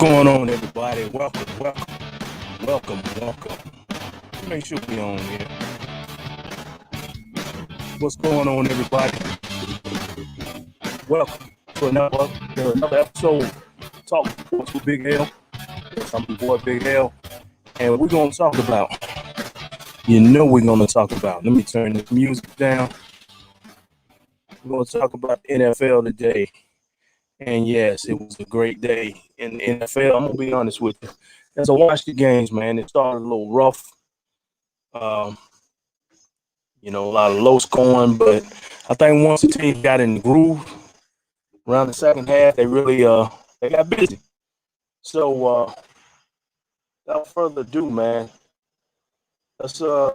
going on, everybody? Welcome. Make sure we on here. What's going on, everybody? Welcome to another episode of Talk Sports with Big L. I'm your boy Big L, and we're gonna talk about. Let me turn this music down. We're gonna talk about NFL today. And yes, it was a great day in the NFL. I'm gonna be honest with you. As I watched the games, man, it started a little rough. A lot of low scoring, but I think once the team got in the groove around the second half, they really they got busy. So without further ado, man, let's go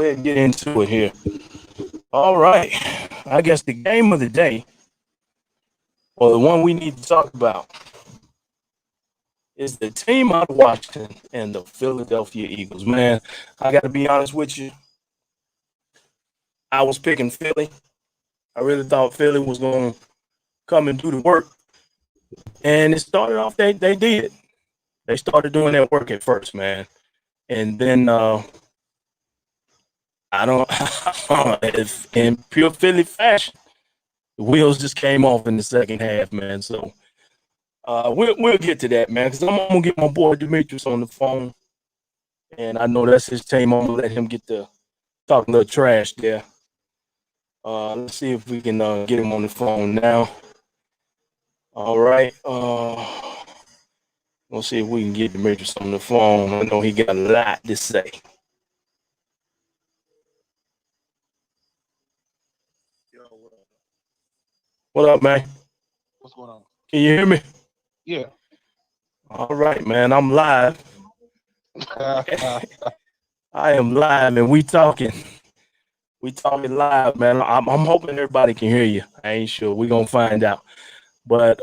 ahead and get into it here. All right, I guess the game of the day, or the one we need to talk about, is the team out of Washington and the Philadelphia Eagles. Man, I got to be honest with you. I was picking Philly. I really thought Philly was going to come and do the work. And it started off, they did. They started doing that work at first, man. And then, if in pure Philly fashion, the wheels just came off in the second half, man. So we'll get to that, man, because I'm going to get my boy Demetrius on the phone. And I know that's his team. I'm going to let him get to talk a little trash there. Let's see if we can get him on the phone now. All right. We'll see if we can get Demetrius on the phone. I know he got a lot to say. Yo, what up? What up, man? What's going on? Can you hear me? Yeah. All right, man. I'm live. I am live, and we talking. We talking live, man. I'm hoping everybody can hear you. I ain't sure. We're going to find out. But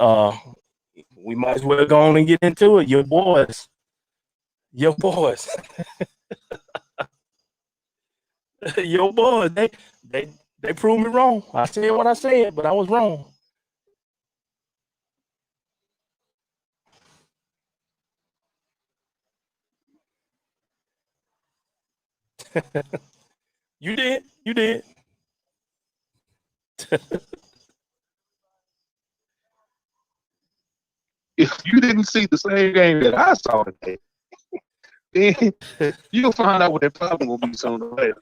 we might as well go on and get into it. Your boys. Your boys, they proved me wrong. I said what I said, but I was wrong. You did. If you didn't see the same game that I saw today, then you'll find out what that problem will be sooner or later.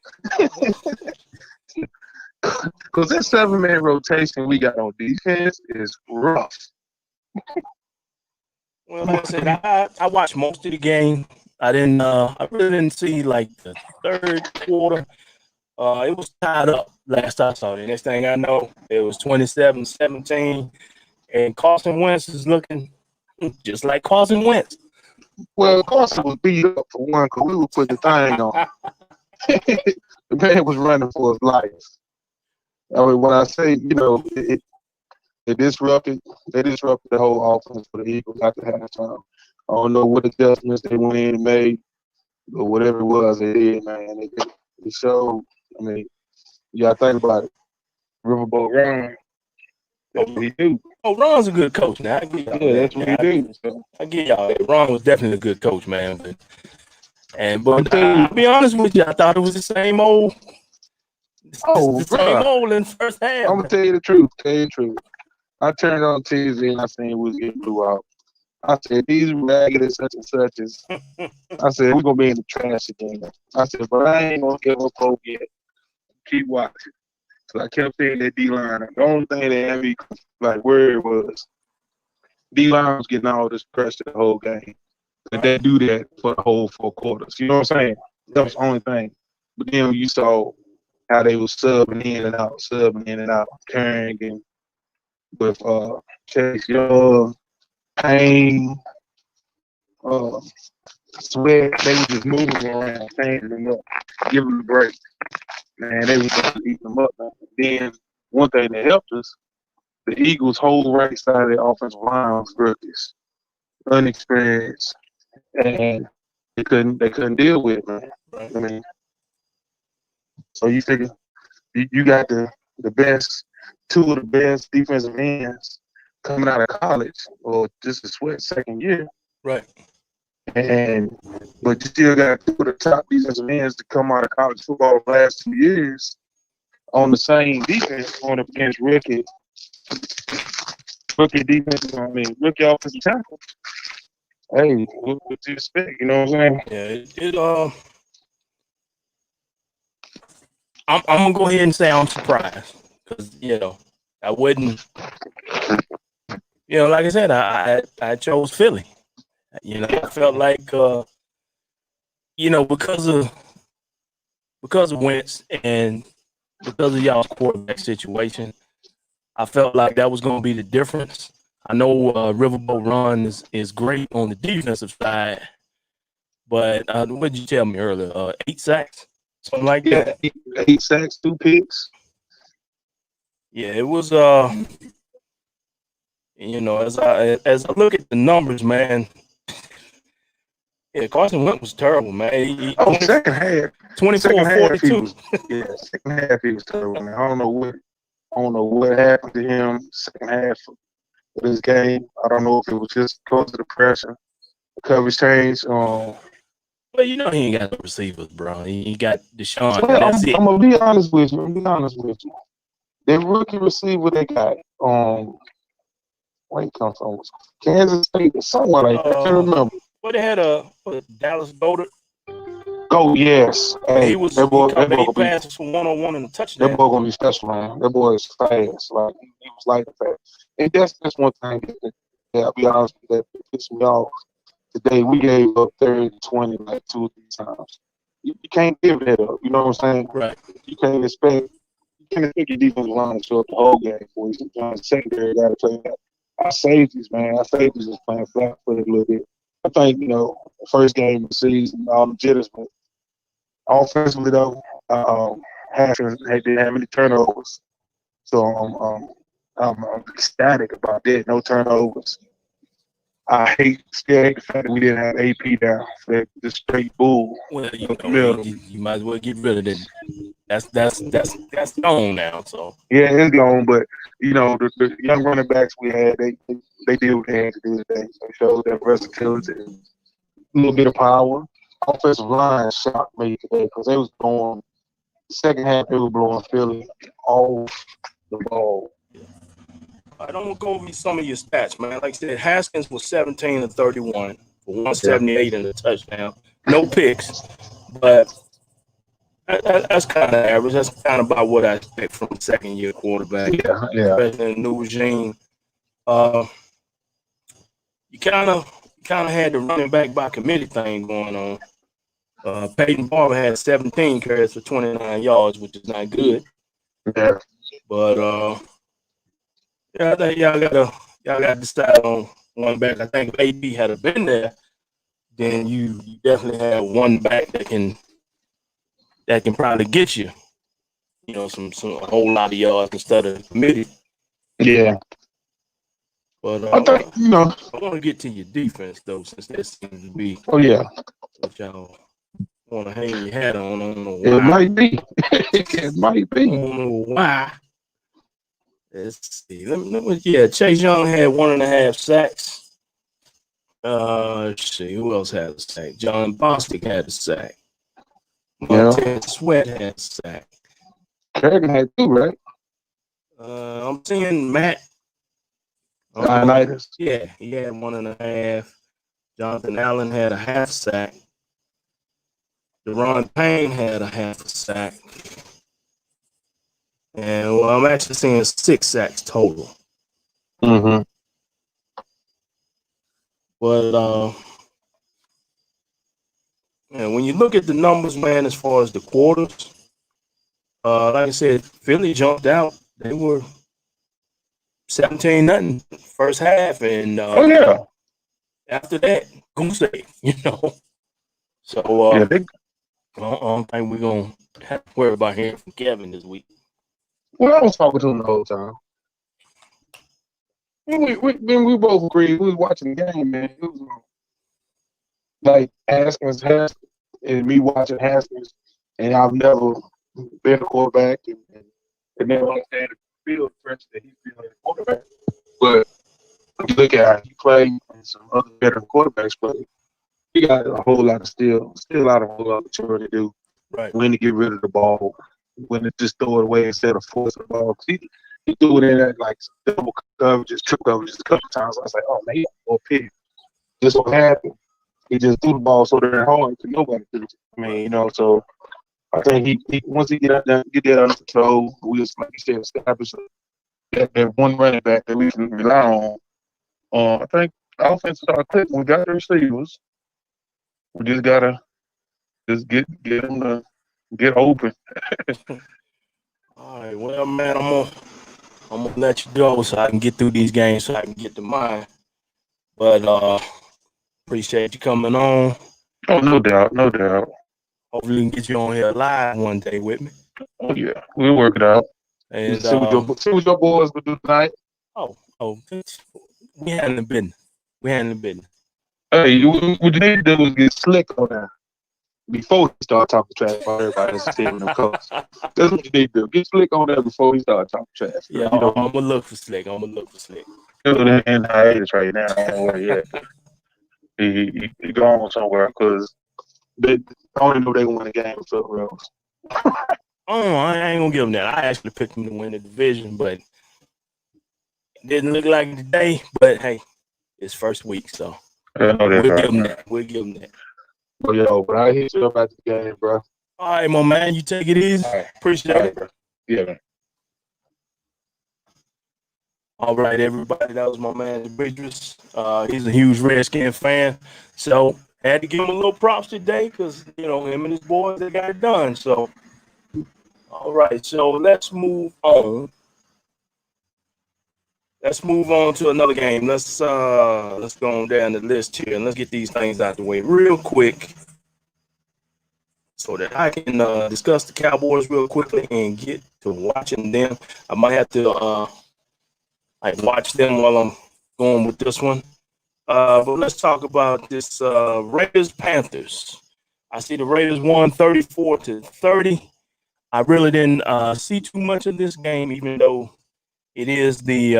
Because that 7-man rotation we got on defense is rough. Well, like I said, I watched most of the game. I really didn't see like the third quarter. It was tied up last I saw. The next thing I know, it was 27-17, and Carson Wentz is looking just like Carson Wentz. Well, Carson was beat up for one because we would put the thing on. The man was running for his life. I mean, when I say, they disrupted the whole offense for the Eagles after halftime. I don't know what adjustments they went in and made, but whatever it was, they did, man. It showed. I mean, you got to think about it. Riverboat Ron, that's what he do. Oh, Ron's a good coach now. I get y'all that's what he do. I get y'all that. Ron was definitely a good coach, man. But I'll be honest with you, I thought it was the same old. Same old in the first half. I'm gonna tell you the truth. I turned on TV and I seen we was getting blew out. I said, these ragged and such. I said, we're going to be in the trash again. I said, but I ain't going to give up hope yet. Keep watching. So I kept saying that D-line. The only thing that had me worried was D-line was getting all this pressure the whole game. But they do that for the whole 4 quarters. You know what I'm saying? That was the only thing. But then you saw how they was subbing in and out, carrying and with Chase Young, Payne, Sweat, they were just moving around, changing them up, giving them a break. Man, they was just eating them up. Man. Then one thing that helped us, the Eagles' whole right side of the offensive line was rookies, unexperienced, and they couldn't deal with it, man. I mean, so you figure you got the best, 2 of the best defensive ends coming out of college, or this is Sweat second year, Right. but you still got two of the top defensive ends to come out of college football the last 2 years on the same defense going up against rookie defense. I mean, rookie offensive tackle. Hey, what do you expect? You know what I'm saying? Yeah, I'm gonna go ahead and say I'm surprised because I wouldn't. Like I said, I chose Philly. I felt like because of Wentz and because of y'all's quarterback situation, I felt like that was going to be the difference. I know Riverboat Run is great on the defensive side, but what did you tell me earlier? 8 sacks, something like that. Yeah, 8 sacks, 2 picks. Yeah, it was. As I look at the numbers, man. Yeah, Carson Wentz was terrible, man. Second half. 24-42. Second half he was terrible, man. I don't know what happened to him second half of this game. I don't know if it was just because of the pressure, the coverage change. Well, he ain't got no receivers, bro. He got Deshaun. So That's it. I'm gonna be honest with you. The rookie receiver they got, where he come from? Kansas State or somewhere like that. I can't remember. Well, they had Dallas Goedert. Yes. Hey, he caught 8 passes for 101 and a touchdown. That boy gonna be special, man. That boy is fast. Like he was like fast. And that's one thing that I'll be honest with you, that pissed me off. Today we gave up 30-20 like 2 or 3 times. You can't give that up. You know what I'm saying? Right. You can't expect your defensive line to show up the whole game for you. Sometimes the secondary got to play that. Our safeties, man. Our safeties is playing flat footed a little bit. I think, first game of the season, all the jitters, but offensively though, Haskins didn't have any turnovers. So I'm ecstatic about that. No turnovers. I still hate the fact that we didn't have AP down for that just straight bull. Well, you might as well get rid of it. That's gone now. So yeah, it's gone. But the young running backs we had, they did what they had to do today. They showed that versatility, a little bit of power. Offensive line shocked me today because they was blowing. Second half, they were blowing Philly off the ball. I don't go over some of your stats, man. Like I said, Haskins was 17-31 for 178 and a touchdown. No picks, but that's kind of average. That's kind of about what I expect from a second-year quarterback. Yeah. Especially in a new regime. You kind of had the running back by committee thing going on. Peyton Barber had 17 carries for 29 yards, which is not good. Yeah. But I think y'all gotta decide on one back. I think if AP had been there, then you definitely have one back that can probably get you, some a whole lot of yards instead of committee. Yeah. But I think I want to get to your defense though, since that seems to be. Oh yeah. What y'all want to hang your hat on? I don't know why. It might be. It might be. I don't know why. Let's see. Chase Young had 1.5 sacks. Let's see. Who else had a sack? John Bostic had a sack. Montez Sweat had a sack. Kerrigan had 2, right? I'm seeing Matt. Yeah, he had 1.5. Jonathan Allen had a half sack. Deron Payne had a half a sack. And I'm actually seeing 6 sacks total. Mm-hmm. But when you look at the numbers, man, as far as the quarters, like I said, Philly jumped out. They were 17-0 first half, and after that, goose egg, So I don't think we're gonna have to worry about hearing from Kevin this week. Well, I was talking to him the whole time. We both agreed. We was watching the game, man. It was like Haskins and me watching Haskins, and I've never been a quarterback and never understand the field pressure that he feels as a quarterback. But You look at how he played and some other veteran quarterbacks play. He got a whole lot of still a lot of maturity to do. Right. When to get rid of the ball, when to just throw it away instead of forcing the ball. He threw it in at like double coverages, triple coverages a couple times. I was like, oh man, he got a pick. Just what happened. He just threw the ball so damn hard to nobody threw it. I mean, so I think he once he get that under control, we just like you said, establish that one running back that we can rely on. I think offense start clicking. We got the receivers. We just gotta just get them to get open. All right, well, man, I'm gonna let you go so I can get through these games so I can get to mine. But appreciate you coming on. Oh, no doubt, no doubt. Hopefully, we can get you on here live one day with me. Oh yeah, we'll work it out. And See what your boys will do tonight. we handling business. We handling business. Hey, what you need to do is get slick on that before he start talking trash about everybody that's team them colors. That's what you need to do. Get slick on that before he start talking trash. Yeah, I'm gonna look for slick. He's in hiatus right now. I don't know where he at. He gone somewhere because I don't know if they gonna win the game with something else. I ain't gonna give him that. I actually picked him to win the division, but it didn't look like it today. But hey, it's first week, so we'll give him that. But I hit you up at the game, bro. All right, my man. You take it easy. Right. Appreciate it. Bro. Yeah, man. All right, everybody. That was my man, Brees. He's a huge Redskin fan, so had to give him a little props today because him and his boys, they got it done. So, all right. So let's move on. Let's move on to another game. Let's go on down the list here and let's get these things out the way real quick, so that I can discuss the Cowboys real quickly and get to watching them. I might have to watch them while I'm going with this one. But let's talk about this Raiders-Panthers. I see the Raiders won 34-30. I really didn't see too much of this game, even though it is the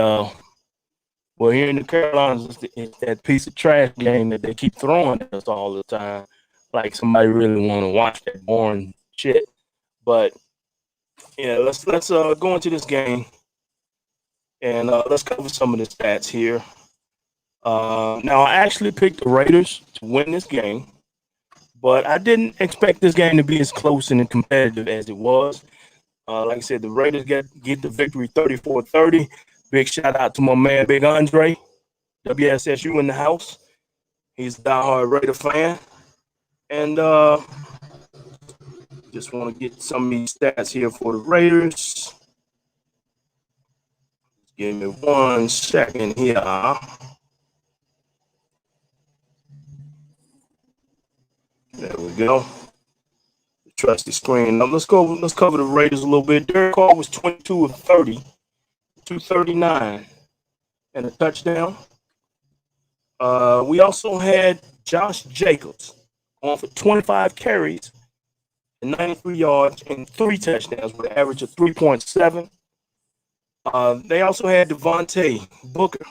here in the Carolinas, it's that piece of trash game that they keep throwing at us all the time. Like somebody really want to watch that boring shit. But yeah, let's go into this game and let's cover some of the stats here. Now I actually picked the Raiders to win this game, but I didn't expect this game to be as close and competitive as it was. Like I said, the Raiders get the victory 34-30. Big shout out to my man, Big Andre, WSSU in the house. He's a diehard Raider fan. And just want to get some of these stats here for the Raiders. Give me 1 second here. There we go. Trusty screen. Now let's cover the Raiders a little bit. Derek Carr was 22 of 30, 239, and a touchdown. We also had Josh Jacobs on for 25 carries and 93 yards and 3 touchdowns with an average of 3.7. They also had Devonte Booker,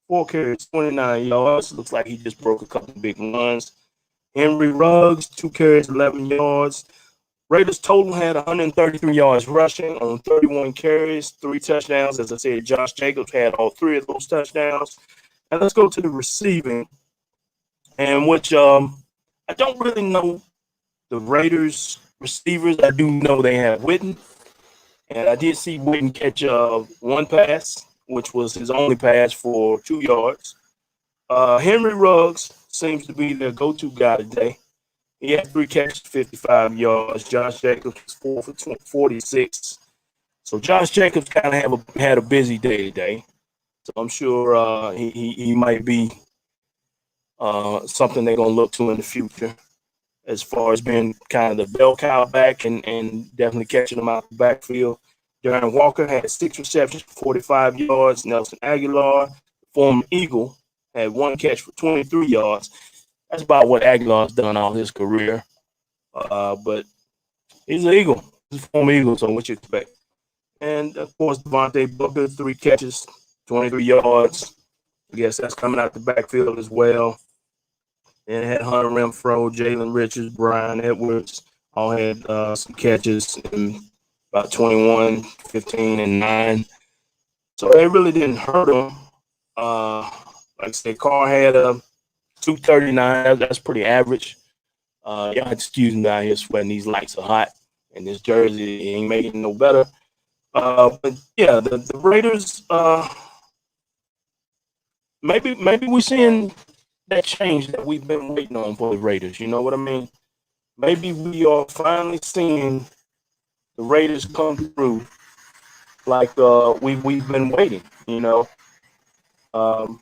4 carries, 29 yards. Looks like he just broke a couple of big runs. Henry Ruggs, 2 carries, 11 yards. Raiders total had 133 yards rushing on 31 carries, 3 touchdowns. As I said, Josh Jacobs had all 3 of those touchdowns. And let's go to the receiving, and which I don't really know the Raiders receivers. I do know they have Witten, and I did see Witten catch 1 pass, which was his only pass for 2 yards. Henry Ruggs seems to be their go-to guy today. He had 3 catches, 55 yards. Josh Jacobs was 4 for 46. So Josh Jacobs kind of had a busy day today. So I'm sure he might be something they're going to look to in the future as far as being kind of the bell cow back and definitely catching them out the backfield. Darren Walker had 6 receptions for 45 yards. Nelson Aguilar, former Eagle, had 1 catch for 23 yards. That's about what Aguilar's done all his career. But he's an Eagle. He's a former Eagle, so what you expect. And, of course, Devonte Booker, 3 catches, 23 yards. I guess that's coming out the backfield as well. And it had Hunter Renfro, Jalen Richards, Brian Edwards all had some catches in about 21, 15, and 9. So they really didn't hurt them. Like I said, Carr had a 239. That's pretty average. Y'all excuse me out here sweating. These lights are hot, and this jersey ain't making it no better. But yeah, the Raiders. Maybe we're seeing that change that we've been waiting on for the Raiders. You know what I mean? Maybe we are finally seeing the Raiders come through like we've been waiting. Um,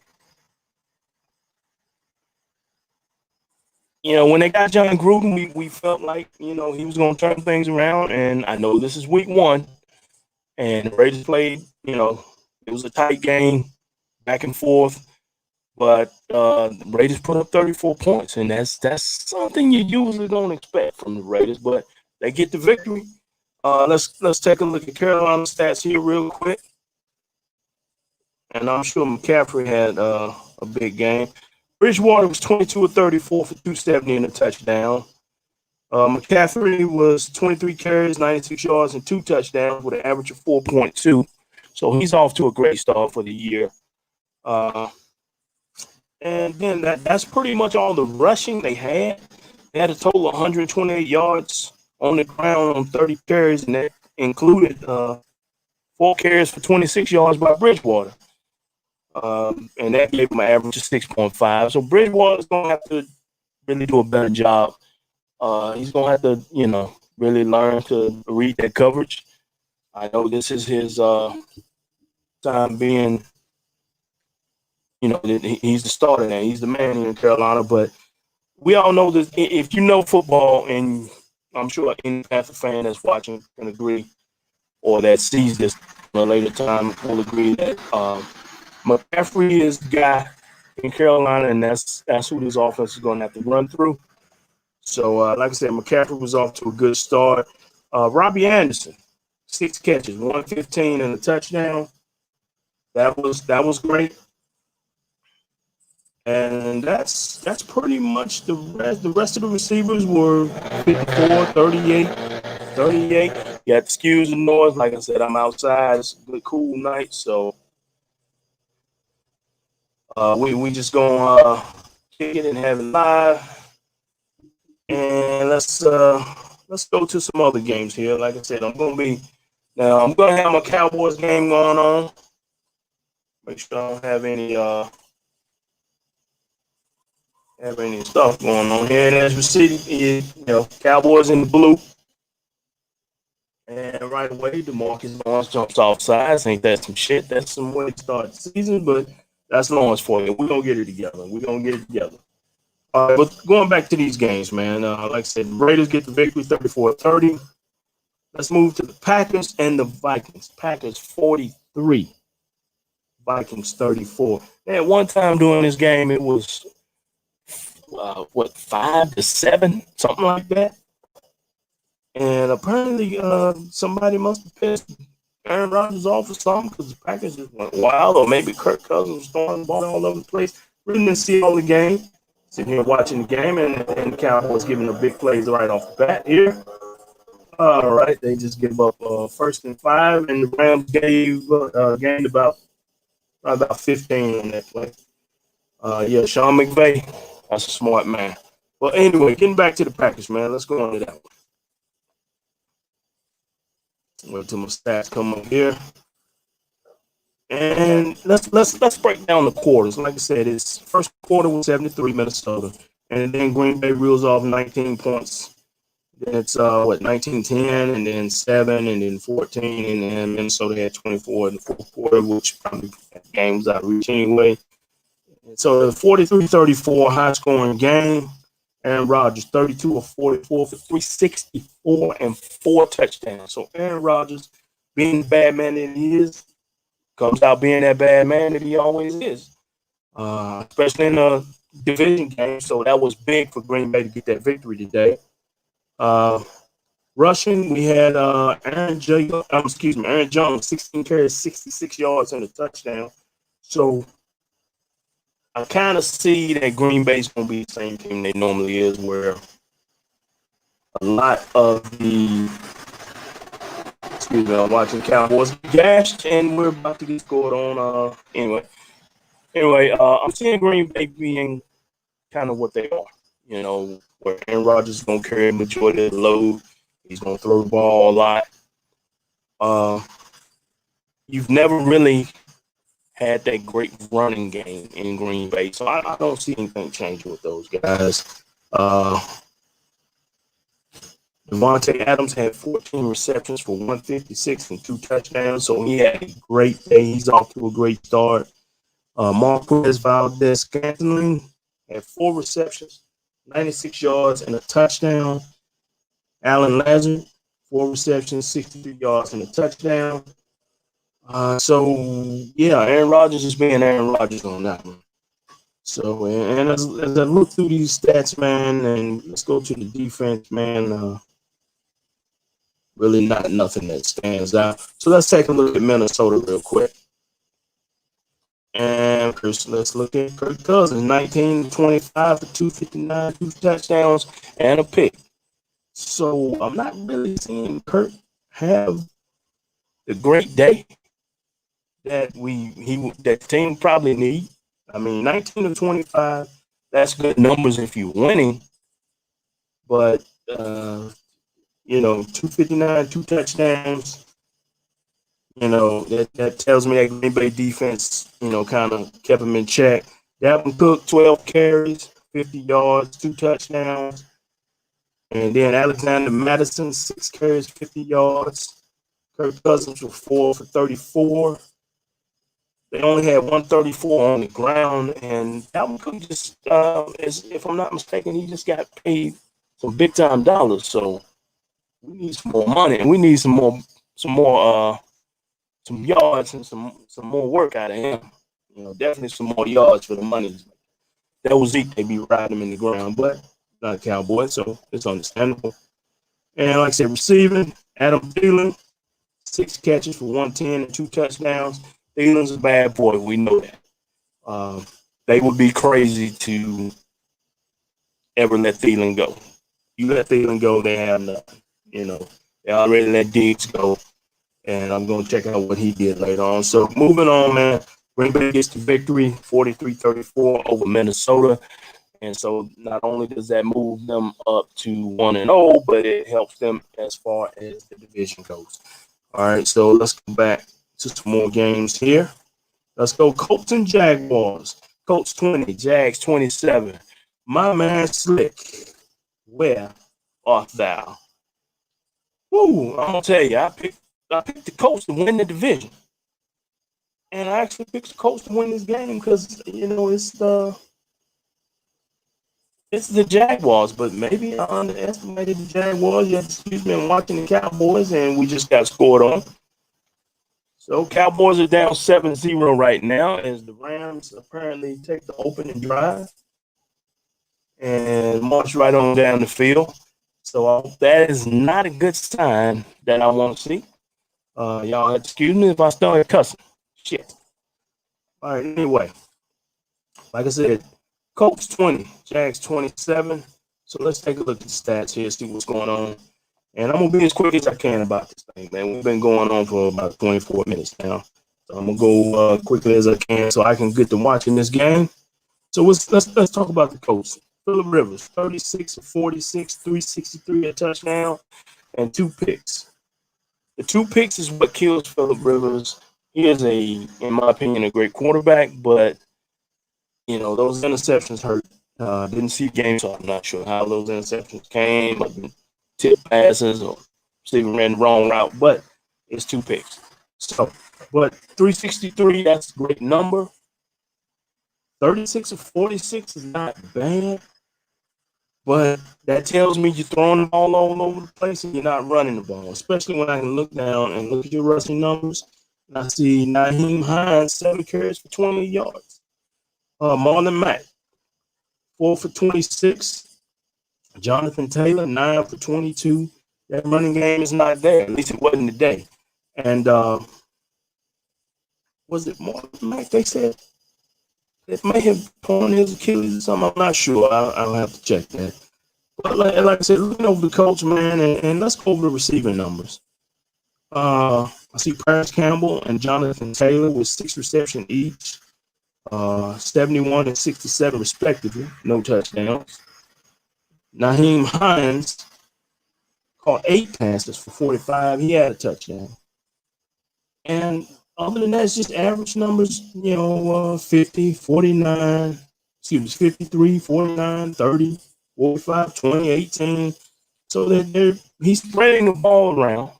when they got John Gruden, we felt like he was going to turn things around. And I know this is week 1, and the Raiders played. It was a tight game, back and forth. But the Raiders put up 34 points, and that's something you usually don't expect from the Raiders. But they get the victory. Let's take a look at Carolina's stats here real quick. And I'm sure McCaffrey had a big game. Bridgewater was 22 of 34 for 270 and a touchdown. McCaffrey was 23 carries, 96 yards, and 2 touchdowns with an average of 4.2. So he's off to a great start for the year. And then that's pretty much all the rushing they had. They had a total of 128 yards on the ground on 30 carries, and that included 4 carries for 26 yards by Bridgewater. And that gave him an average of 6.5. So Bridgewater's going to have to really do a better job. He's going to have to, really learn to read that coverage. I know this is his time being, he's the starter now. He's the man here in Carolina. But we all know that if you know football, and I'm sure any Panther fan that's watching can agree, or that sees this at a later time will agree that McCaffrey is the guy in Carolina, and that's who this offense is going to have to run through. So, like I said, McCaffrey was off to a good start. Robbie Anderson, 6 catches, 115 and a touchdown. That was great. And that's pretty much the rest. The rest of the receivers were 54, 38, 38. You had excuse the noise. Like I said, I'm outside. It's a good, cool night. So we just gonna kick it and have it live. And let's go to some other games here. Like I said, I'm gonna have my Cowboys game going on. Make sure I don't have any stuff going on here. And as we see, Cowboys in the blue. And right away, DeMarcus Lawrence jumps off sides. Ain't that some shit? That's some way to start the season, but that's Lawrence for you. We're gonna get it together. But going back to these games, man, like I said, the Raiders get the victory 34-30. Let's move to the Packers and the Vikings. Packers 43, Vikings 34. At one time during this game, it was 5-7, something like that. And apparently, somebody must have pissed Aaron Rodgers off or something, because the Packers just went wild, or maybe Kirk Cousins was throwing the ball all over the place. Really didn't see all the game. Sitting here watching the game, and the Cowboys giving the big plays right off the bat here. All right, they just give up 1st and 5, and the Rams gained about 15 on that play. Sean McVay, that's a smart man. Well, anyway, getting back to the Packers, man. Let's go on to that one. Wait till my stats come up here. And let's break down the quarters. Like I said, it's first quarter was 73 Minnesota, and then Green Bay reels off 19 points. Then it's 19-10, and then 7, and then 14, and then Minnesota had 24 in the fourth quarter, which probably games out of reach anyway. And so 43-34, high scoring game. Aaron Rodgers 32 of 44 for 364 and 4 touchdowns. So Aaron Rodgers, being the bad man that he is, comes out being that bad man that he always is, especially in a division game. So that was big for Green Bay to get that victory today. Rushing, we had Aaron Jones, 16 carries, 66 yards, and a touchdown. So I kind of see that Green Bay's going to be the same team they normally is, where a lot of the, excuse me, I'm watching Cowboys get gashed, and we're about to get scored on. I'm seeing Green Bay being kind of what they are, where Aaron Rodgers is going to carry the majority of the load. He's going to throw the ball a lot. You've never really had that great running game in Green Bay, so I don't see anything changing with those guys. Devonte Adams had 14 receptions for 156 and 2 touchdowns, so he had a great day. He's off to a great start. Marquez Valdez-Scantling had 4 receptions, 96 yards, and a touchdown. Alan Lazard, 4 receptions, 63 yards, and a touchdown. Aaron Rodgers is being Aaron Rodgers on that one. So, and as I look through these stats, man, and let's go to the defense, man, really not nothing that stands out. So let's take a look at Minnesota real quick. And first, let's look at Kirk Cousins, 19-25 for 259, 2 touchdowns, and a pick. So I'm not really seeing Kirk have the great day that that team probably need. I mean, 19-25, that's good numbers if you're winning. But 259, 2 touchdowns. That tells me that Green Bay defense, kind of kept him in check. Dalvin Cook, 12 carries, 50 yards, 2 touchdowns. And then Alexander Madison, 6 carries, 50 yards. Kirk Cousins was 4 for 34. They only had 134 on the ground. And Dalvin Cook just, if I'm not mistaken, he just got paid some big-time dollars. So we need some more money, and we need some yards and some more work out of him. Definitely some more yards for the money. That was Zeke, they be riding him in the ground, but not a Cowboy, so it's understandable. And like I said, receiving, Adam Thielen, 6 catches for 110 and 2 touchdowns. Thielen's a bad boy, we know that. They would be crazy to ever let Thielen go. You let Thielen go, they have nothing. They already let Diggs go. And I'm going to check out what he did later on. So moving on, man. Green Bay gets the victory, 43-34 over Minnesota. And so not only does that move them up to 1-0, but it helps them as far as the division goes. All right, so let's go back to some more games here. Let's go Colts and Jaguars. Colts 20, Jags 27. My man Slick, where art thou? Woo, I'm going to tell you, I picked the Colts to win the division. And I actually picked the Colts to win this game because, it's the Jaguars. But maybe I underestimated the Jaguars. I'm watching the Cowboys, and we just got scored on. So Cowboys are down 7-0 right now as the Rams apparently take the opening drive and march right on down the field. So that is not a good sign that I want to see. Y'all excuse me if I start cussing. Shit. All right, anyway. Like I said, Colts 20, Jags 27. So let's take a look at the stats here, see what's going on. And I'm going to be as quick as I can about this thing, man. We've been going on for about 24 minutes now. So I'm going to go quickly as I can so I can get to watching this game. So let's talk about the Colts. Phillip Rivers, 36 of 46, 363, a touchdown, and 2 picks. The 2 picks is what kills Phillip Rivers. He is in my opinion, a great quarterback, but those interceptions hurt. Didn't see the game, so I'm not sure how those interceptions came, tip passes or Stephen ran the wrong route, but it's 2 picks. So, but 363, that's a great number. 36 of 46 is not bad. But that tells me you're throwing the ball all over the place and you're not running the ball, especially when I can look down and look at your rushing numbers. And I see Naheem Hines, 7 carries for 20 yards. Marlon Mack, 4 for 26. Jonathan Taylor, 9 for 22. That running game is not there. At least it wasn't today. And was it Marlon Mack they said? It may have torn his Achilles or something. I'm not sure. I'll have to check that. But like I said, looking over the coach, man, and let's go over the receiving numbers. I see Paris Campbell and Jonathan Taylor with 6 receptions each, 71 and 67 respectively, no touchdowns. Naheem Hines caught 8 passes for 45. He had a touchdown. And other than that, it's just average numbers, 50, 49, 53, 49, 30, 45, 20, 18. So that he's spreading the ball around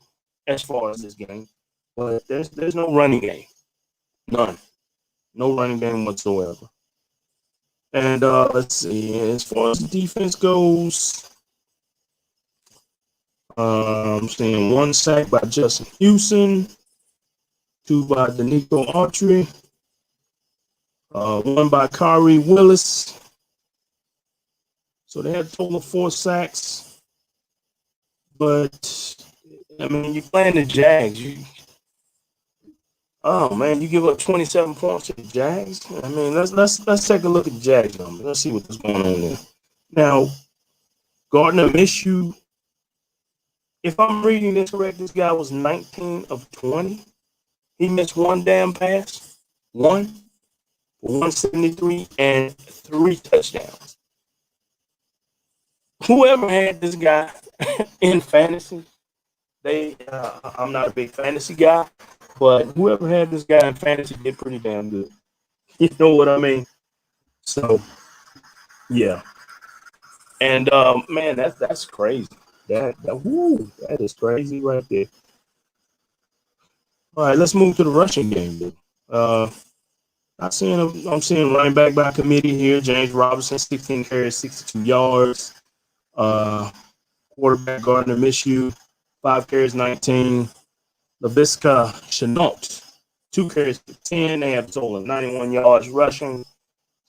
as far as this game. But there's no running game. None. No running game whatsoever. And let's see. As far as the defense goes, I'm seeing 1 sack by Justin Houston, 2 by Danico Autry, 1 by Kari Willis. So they had a total of 4 sacks. But I mean, you're playing the Jags. You give up 27 points to the Jags. I mean, let's take a look at the Jags numbers. Let's see what's going on there. Now, Gardner Minshew, if I'm reading this correct, this guy was 19 of 20. He missed 1 damn pass, 1 for 173 and 3 touchdowns. Whoever had this guy in fantasy, I'm not a big fantasy guy, but whoever had this guy in fantasy did pretty damn good. You know what I mean? So, yeah. And man, that's crazy. That is crazy right there. All right, let's move to the rushing game. Then. I'm seeing running back by committee here. James Robinson, 16 carries, 62 yards. Quarterback Gardner Minshew, 5 carries, 19. Laviska Shenault, 2 carries for 10. They have a total of 91 yards rushing.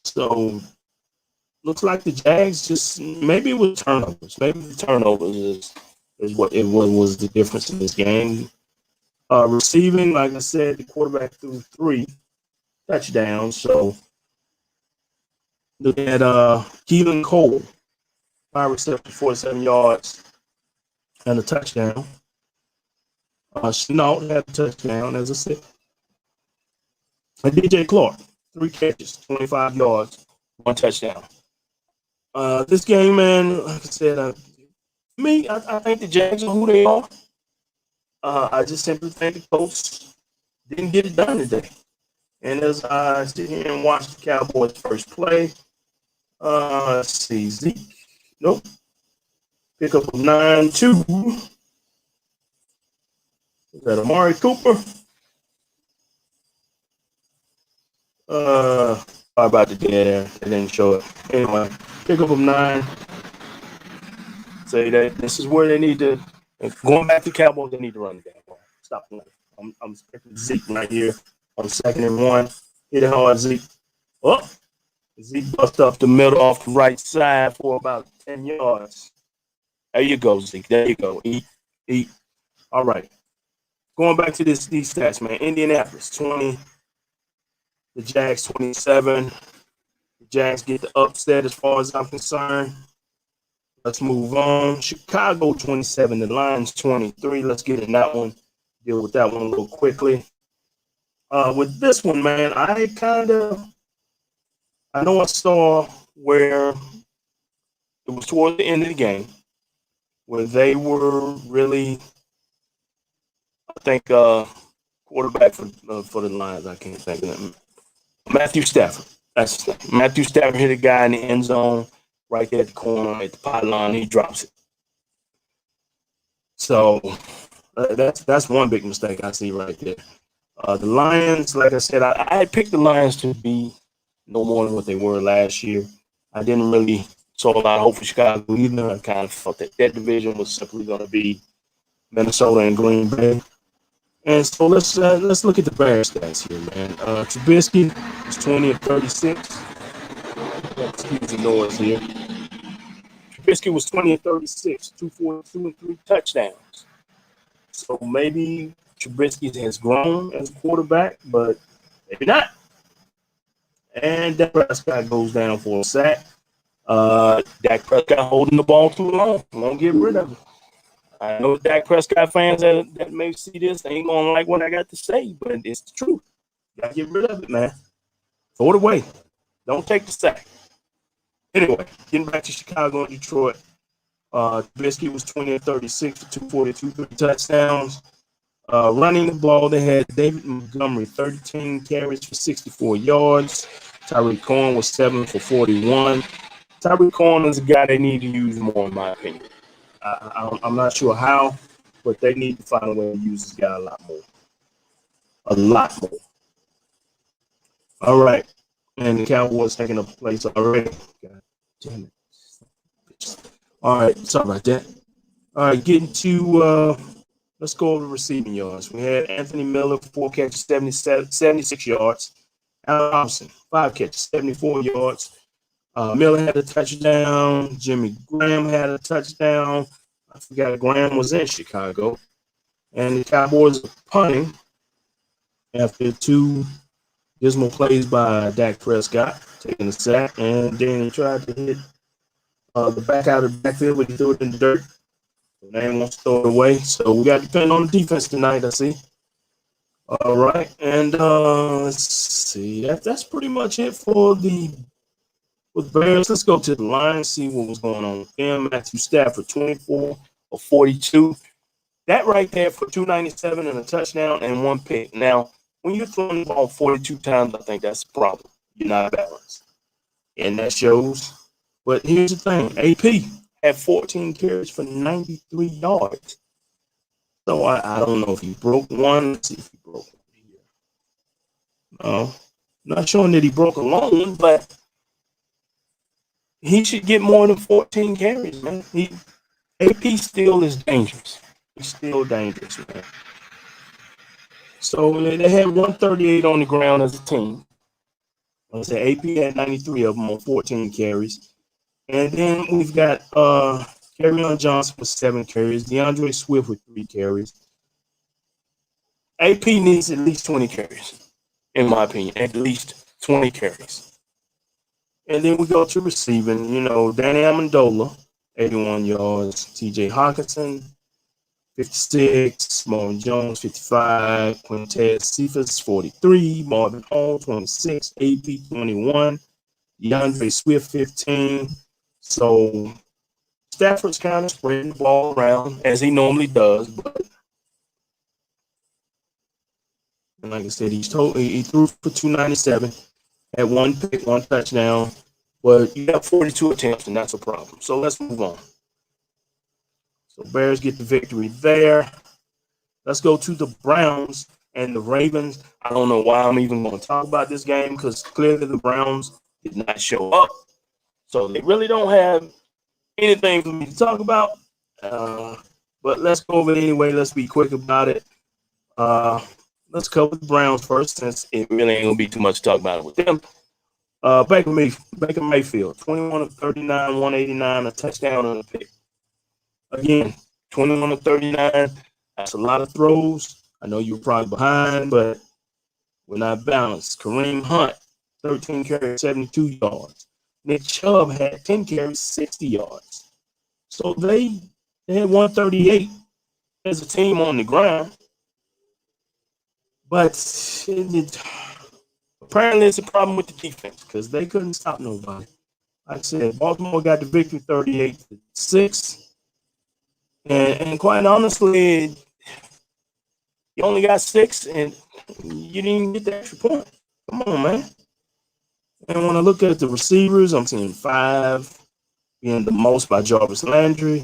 So looks like the Jags just maybe it was turnovers. Maybe the turnovers is what was the difference in this game. Receiving, like I said, the quarterback threw 3 touchdowns. So look at Keelan Cole, 5 receptions, 47 yards, and a touchdown. Chenault had a touchdown, as I said. And DJ Clark, 3 catches, 25 yards, 1 touchdown. This game, man, like I said, I think the Jags are who they are. I just simply think the coach didn't get it done today. And as I sit here and watch the Cowboys' first play, let's see, Zeke, nope. Pick up a 9-2. Is that Amari Cooper? Sorry about the dead air. They didn't show it. Anyway, pick up a 9. Say that this is where they need to. Going back to Cowboys, they need to run the game. Stop playing. I'm expecting Zeke right here on 2nd and 1. Hit it hard, Zeke. Oh, Zeke bust up the middle off the right side for about 10 yards. There you go, Zeke. There you go. Eat. All right. Going back to these stats, man. Indianapolis 20. The Jags 27. The Jags get the upset as far as I'm concerned. Let's move on. Chicago 27. The Lions 23. Let's get in that one. Deal with that one a little quickly. With this one, man, I know I saw where it was toward the end of the game where they were really, I think, quarterback for the Lions. I can't think of them. Matthew Stafford. Matthew Stafford hit a guy in the end zone right there at the corner at the pylon. He drops it. So that's one big mistake I see right there. The Lions, like I said, I picked the Lions to be no more than what they were last year. I didn't really saw a lot of hope for Chicago either. I kind of felt that division was simply going to be Minnesota and Green Bay. And so let's look at the Bears stats here, man. Trubisky was 20 of 36. Excuse the noise here. Trubisky was 20 of 36, 242 and 3 touchdowns. So maybe Trubisky has grown as a quarterback, but maybe not. And Dak Prescott goes down for a sack. Dak Prescott holding the ball too long. Won't get rid of it. I know Dak Prescott fans that may see this ain't gonna like what I got to say, but it's the truth. Gotta get rid of it, man. Throw it away. Don't take the sack. Anyway, getting back to Chicago and Detroit. Trubisky was 20 of 36 for 242, 3 touchdowns. Running the ball, they had David Montgomery, 13 carries for 64 yards. Tyreek Cohen was 7 for 41. Tyreek Cohen is a guy they need to use more, in my opinion. I'm not sure how, but they need to find a way to use this guy a lot more. A lot more. All right. And the Cowboys taking up place already. God damn it. All right. Sorry about that. All right. Getting to, let's go over the receiving yards. We had Anthony Miller, 4 catches, 76 yards. Allen Robinson, 5 catches, 74 yards. Miller had a touchdown. Jimmy Graham had a touchdown. I forgot Graham was in Chicago. And the Cowboys are punting after 2 dismal plays by Dak Prescott, taking a sack, and then he tried to hit the back out of the backfield, but he threw it in the dirt. They won't throw it away. So we got to depend on the defense tonight, I see. All right. And let's see. That's pretty much it for the Bears. Let's go to the Lions, see what was going on with them. Matthew Stafford, 24 of 42. That right there for 297 and a touchdown and 1 pick. Now, when you're throwing the ball 42 times, I think that's a problem. You're not balanced. And that shows. But here's the thing. AP had 14 carries for 93 yards. So I don't know if he broke one. Let's see if he broke one here. No. Not showing that he broke alone, but he should get more than 14 carries, man. AP still is dangerous. He's still dangerous, man. So they had 138 on the ground as a team. Like I said, AP had 93 of them on 14 carries. And then we've got Kerryon Johnson with 7 carries, DeAndre Swift with 3 carries. AP needs at least 20 carries, in my opinion, at least 20 carries. And then we go to receiving, Danny Amendola, 81 yards, TJ Hawkinson, 56, Marvin Jones, 55, Quintez Cephas, 43, Marvin Hall, 26, AP, 21, DeAndre Swift, 15. So Stafford's kind of spreading the ball around as he normally does, but and like I said, he threw for 297, had 1 pick, 1 touchdown, but you have 42 attempts, and that's a problem. So let's move on. So Bears get the victory there. Let's go to the Browns and the Ravens. I don't know why I'm even going to talk about this game because clearly the Browns did not show up. So they really don't have anything for me to talk about. But let's go over it anyway. Let's be quick about it. Let's cover the Browns first since it really ain't going to be too much to talk about it with them. Baker Mayfield, 21 of 39, 189, a touchdown and a pick. Again, 21 of 39. That's a lot of throws. I know you're probably behind, but we're not balanced. Kareem Hunt, 13 carries, 72 yards. Nick Chubb had 10 carries, 60 yards. So they had 138 as a team on the ground. But apparently it's a problem with the defense because they couldn't stop nobody. Like I said, Baltimore got the victory 38-6. And quite honestly, you only got 6 and you didn't even get the extra point. Come on, man. And when I look at the receivers, I'm seeing 5 being the most by Jarvis Landry.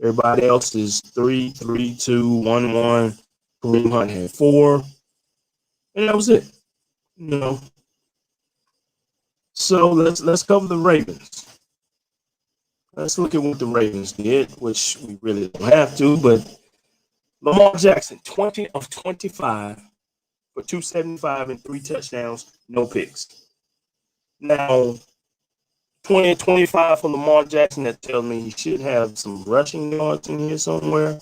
Everybody else is 3, 3, 2, 1, 1. Kareem Hunt had 4. And that was it. So let's cover the Ravens. Let's look at what the Ravens did, which we really don't have to, but Lamar Jackson, 20 of 25 for 275 and 3 touchdowns, no picks. Now, 20 and 25 for Lamar Jackson, that tells me he should have some rushing yards in here somewhere.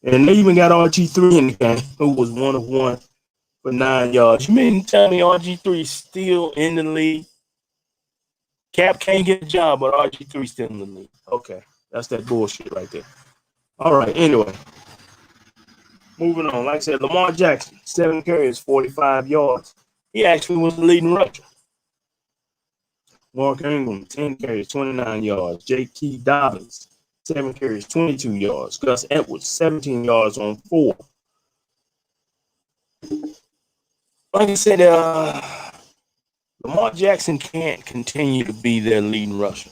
And they even got RG3 in the game, who was 1 of 1 for 9 yards. You mean to tell me RG3 is still in the league? Cap can't get a job, but RG3 still in the league. Okay, that's that bullshit right there. All right, anyway. Moving on. Like I said, Lamar Jackson, 7 carries, 45 yards. He actually was the leading rusher. Mark Ingram, 10 carries, 29 yards. J.K. Dobbins, 7 carries, 22 yards. Gus Edwards, 17 yards on 4. Like I said, Lamar Jackson can't continue to be their leading rusher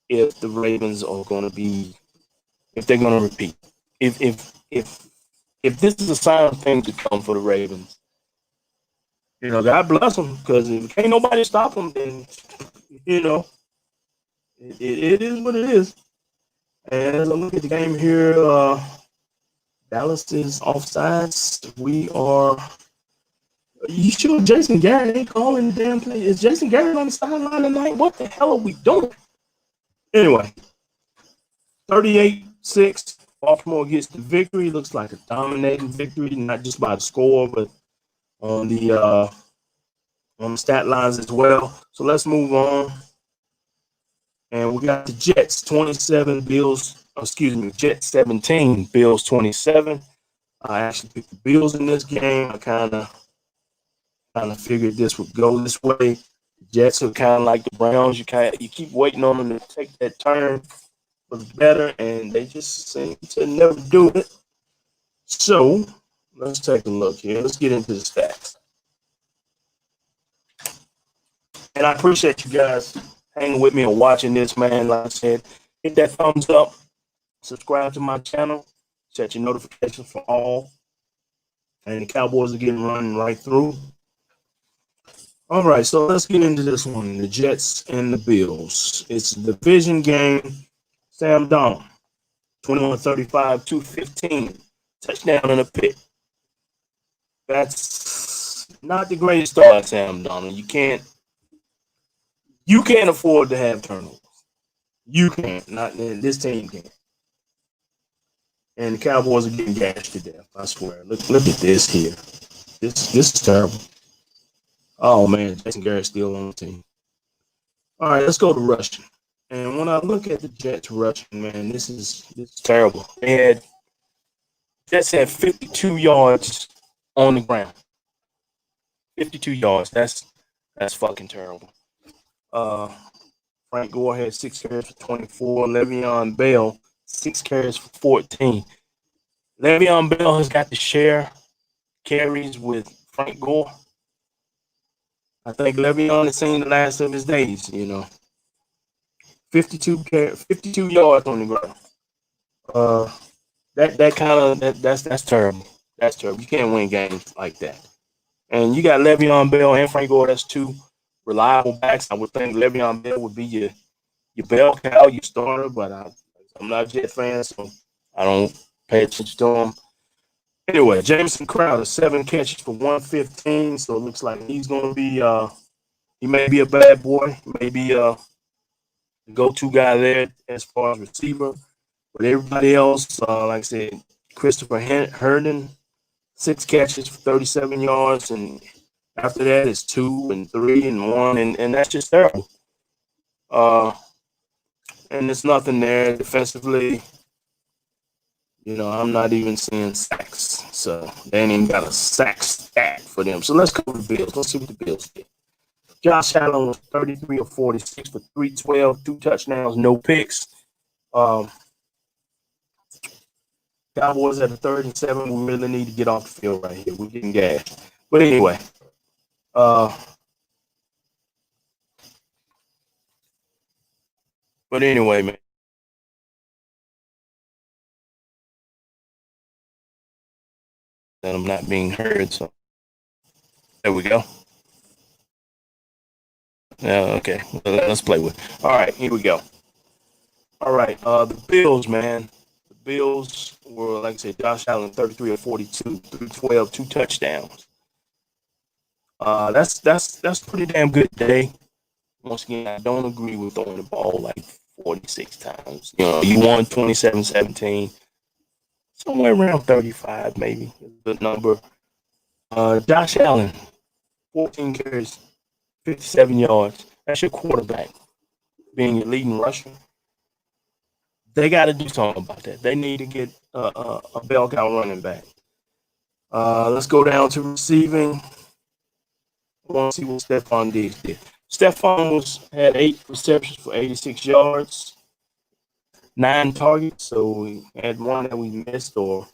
if the Ravens are going to be, if they're going to repeat. If this is a sign of things to come for the Ravens, God bless them, because if can't nobody stop them, then it is what it is. And as I look at the game here, Dallas is offsides. We are. You sure Jason Garrett ain't calling the damn play? Is Jason Garrett on the sideline tonight? What the hell are we doing? Anyway, 38-6. Baltimore gets the victory. Looks like a dominating victory, not just by the score, but on the stat lines as well. So let's move on. And we got the Jets 27, Jets 17, Bills 27. I actually picked the Bills in this game. I kind of figured this would go this way. The Jets are kind of like the Browns. You keep waiting on them to take that turn for the better, and they just seem to never do it. So let's take a look here. Let's get into the stats. And I appreciate you guys hanging with me and watching this, man. Like I said, hit that thumbs up, subscribe to my channel, set your notifications for all. And the Cowboys are getting running right through. All right, so let's get into this one. The Jets and the Bills. It's a division game. Sam Darnold, 21-35, 215. Touchdown in a pick. That's not the greatest start by Sam Darnold. You can't afford to have turnovers. You can't. Not this team can't. And the Cowboys are getting gashed to death. I swear. Look at this here. This is terrible. Oh man, Jason Garrett's still on the team. All right, let's go to rushing. And when I look at the Jets rushing, man, this is terrible. Jets had 52 yards on the ground. 52 yards. That's fucking terrible. Frank Gore had 6 carries for 24. Le'Veon Bell, 6 carries for 14. Le'Veon Bell has got to share carries with Frank Gore. I think Le'Veon has seen the last of his days, 52 yards on the ground. That's terrible. That's terrible. You can't win games like that. And you got Le'Veon Bell and Frank Gore. That's 2 reliable backs. I would think Le'Veon Bell would be your bell cow, your starter, but I'm not a Jet fan, so I don't pay attention to him. Anyway, Jameson Crowder, 7 catches for 115, so it looks like he's going to be he may be a bad boy. He may be the go-to guy there as far as receiver. But everybody else, like I said, Christopher Herndon, 6 catches for 37 yards, and after that it's 2 and 3 and 1, and that's just terrible. And there's nothing there defensively. I'm not even seeing sacks, so they ain't even got a sack stat for them. So let's go to the Bills. Let's see what the Bills did. Josh Allen was 33 of 46 for 312, 2 touchdowns, no picks. Cowboys at the 3rd and 7. We really need to get off the field right here. We're getting gashed. But anyway, man. That I'm not being heard, so there we go. Okay, let's play with it. All right, here we go. All right, the Bills, man. The Bills were, like I said, Josh Allen, 33 of 42, 312, 2 touchdowns. That's pretty damn good day. Once again, I don't agree with throwing the ball like 46 times. You won 27-17, somewhere around 35 maybe is a good number. Josh Allen, 14 carries, 57 yards. That's your quarterback being your leading rusher. They got to do something about that. They need to get a bell cow running back. Let's go down to receiving. I want to see what Stephon Diggs did. Stephon had 8 receptions for 86 yards, 9 targets. So we had one that we missed or